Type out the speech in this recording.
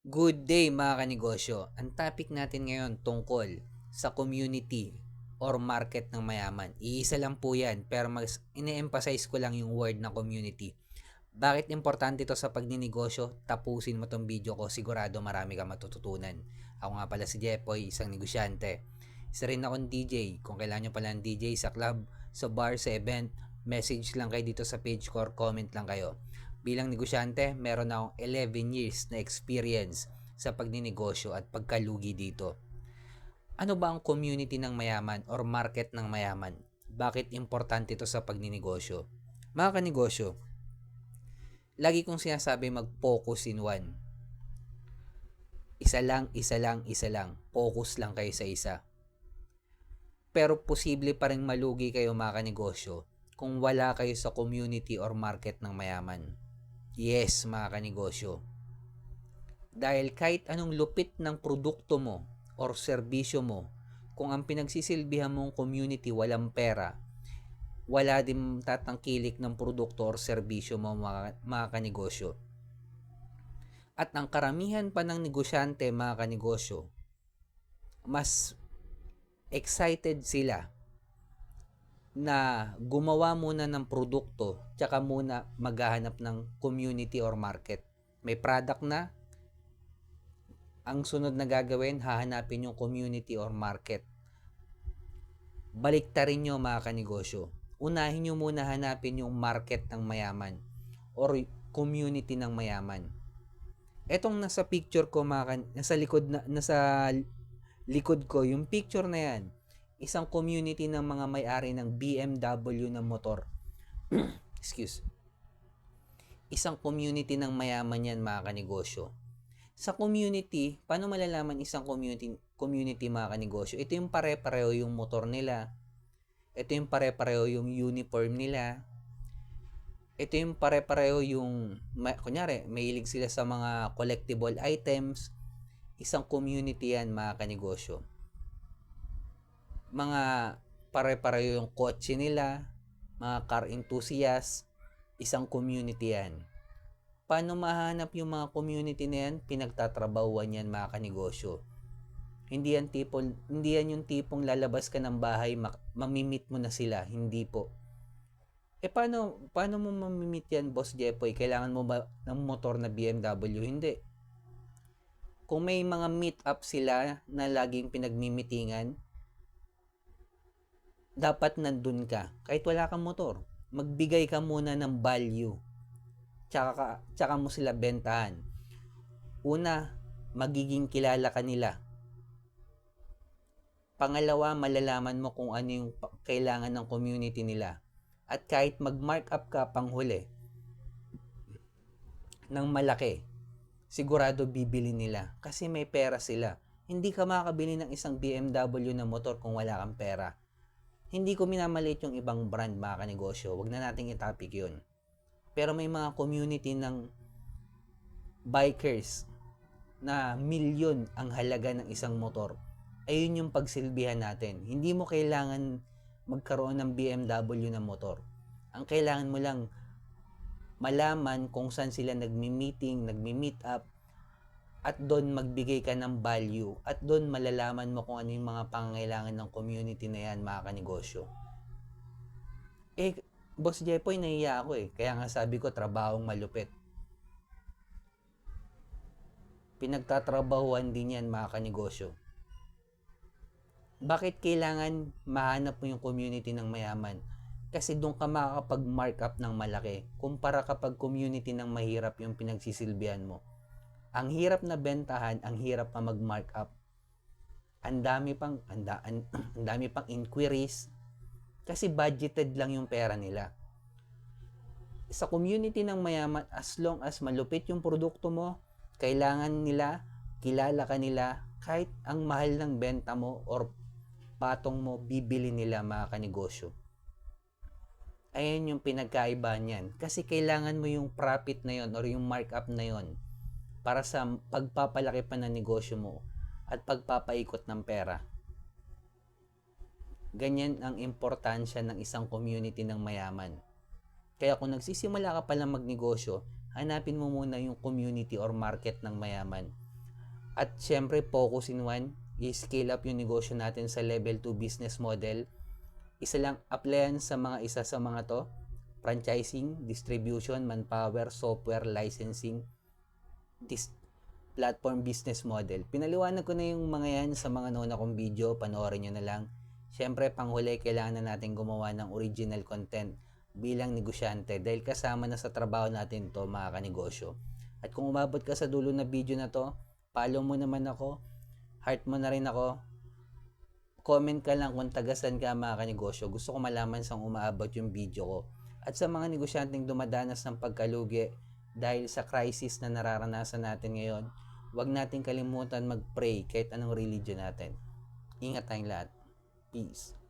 Good day mga kanegosyo. Ang topic natin ngayon tungkol sa community or market ng mayaman. Iisa lang po yan pero mas ine-emphasize ko lang yung word na community. Bakit importante ito sa pagninegosyo? Tapusin mo tong video ko, sigurado marami kang matututunan. Ako nga pala si Jepoy, isang negosyante. Isa rin akong DJ. Kung kailangan nyo pala ng DJ sa club, sa bar, sa event, message lang kayo dito sa page ko or comment lang kayo. Bilang negosyante, meron akong 11 years na experience sa pagninegosyo at pagkalugi dito. Ano ba ang community ng mayaman or market ng mayaman? Bakit importante ito sa pagninegosyo? Mga kanegosyo, lagi kong sinasabi mag-focus in one. Isa lang, isa lang, isa lang. Focus lang kayo sa isa. Pero posible pa rin malugi kayo mga kanegosyo kung wala kayo sa community or market ng mayaman. Yes, mga kanegosyo. Dahil kahit anong lupit ng produkto mo or serbisyo mo, kung ang pinagsisilbihan mong community walang pera, wala din tatangkilik ng produkto or serbisyo mo mga kanegosyo. At ang karamihan pa ng negosyante mga kanegosyo, mas excited sila na gumawa muna ng produkto tsaka muna maghahanap ng community or market. May product na, ang sunod na gagawin, hahanapin yung community or market. Baliktarin nyo mga kanegosyo. Unahin nyo muna hanapin yung market ng mayaman or community ng mayaman. Etong nasa picture ko nasa likod ko, yung picture na yan, isang community ng mga may-ari ng BMW na motor. Excuse. Isang community ng mayaman yan mga kanegosyo. Sa community, paano malalaman isang community mga kanegosyo? Ito yung pare-pareho yung motor nila. Ito yung pare-pareho yung uniform nila. Ito yung pare-pareho yung, kunyari, mahilig sila sa mga collectible items. Isang community yan mga kanegosyo. Mga pare-pareho yung kotse nila, mga car enthusiasts, isang community yan. Paano mahanap yung mga community na yan? Pinagtatrabahuan yan mga kanegosyo. Hindi yan yung tipong lalabas ka ng bahay, mamimit mo na sila. Hindi po. Paano mo mamimit yan, Boss Jepoy? Kailangan mo ba ng motor na BMW? Hindi. Kung may mga meet up sila na laging pinagmimitingan, dapat nandun ka. Kahit wala kang motor, magbigay ka muna ng value. Tsaka mo sila bentahan. Una, magiging kilala ka nila. Pangalawa, malalaman mo kung ano yung kailangan ng community nila. At kahit mag-mark up ka panghuli ng malaki, sigurado bibili nila kasi may pera sila. Hindi ka makakabili ng isang BMW na motor kung wala kang pera. Hindi ko minamalit yung ibang brand mga kanegosyo. Huwag na nating i-topic yun. Pero may mga community ng bikers na milyon ang halaga ng isang motor. Ayun yung pagsilbihan natin. Hindi mo kailangan magkaroon ng BMW na motor. Ang kailangan mo lang malaman kung saan sila nagmi-meeting, nagmi-meet up, at doon magbigay ka ng value at doon malalaman mo kung ano yung mga pangangailangan ng community na yan mga kanegosyo. Boss Jepoy, nahiya ako kaya nga sabi ko trabahong malupit. Pinagtatrabahuan din yan mga kanegosyo. Bakit kailangan mahanap mo yung community ng mayaman? Kasi doon ka makakapag-markup ng malaki kumpara kapag community ng mahirap yung pinagsisilbihan mo. Ang hirap na bentahan, ang hirap pa mag-markup. Ang dami pang inquiries kasi budgeted lang yung pera nila. Sa community ng mayaman, as long as malupit yung produkto mo, kailangan nila, kilala ka nila, kahit ang mahal ng benta mo or patong mo, bibili nila mga kanegosyo. Ayan yung pinagkaiba niyan. Kasi kailangan mo yung profit na yon or yung markup na yon para sa pagpapalaki pa ng negosyo mo at pagpapaikot ng pera. Ganyan ang importansya ng isang community ng mayaman. Kaya kung nagsisimula ka pa lang magnegosyo, hanapin mo muna yung community or market ng mayaman. At syempre, focus in one, i-scale up yung negosyo natin sa level 2 business model. Isa lang applyan sa isa sa mga to: franchising, distribution, manpower, software, licensing, platform business model. Pinaliwanag ko na yung mga yan sa mga nauna kong video, panoorin nyo na lang. Syempre, panghuli, kailangan na natin gumawa ng original content bilang negosyante dahil kasama na sa trabaho natin to, mga kanegosyo. At kung umabot ka sa dulo na video na to, follow mo naman ako, heart mo na rin ako, comment ka lang kung tagasan ka, mga kanegosyo. Gusto ko malaman saan umaabot yung video ko. At sa mga negosyanteng dumadanas ng pagkalugi dahil sa crisis na nararanasan natin ngayon, huwag natin kalimutan mag-pray kahit anong religion natin. Ingat tayong lahat. Peace.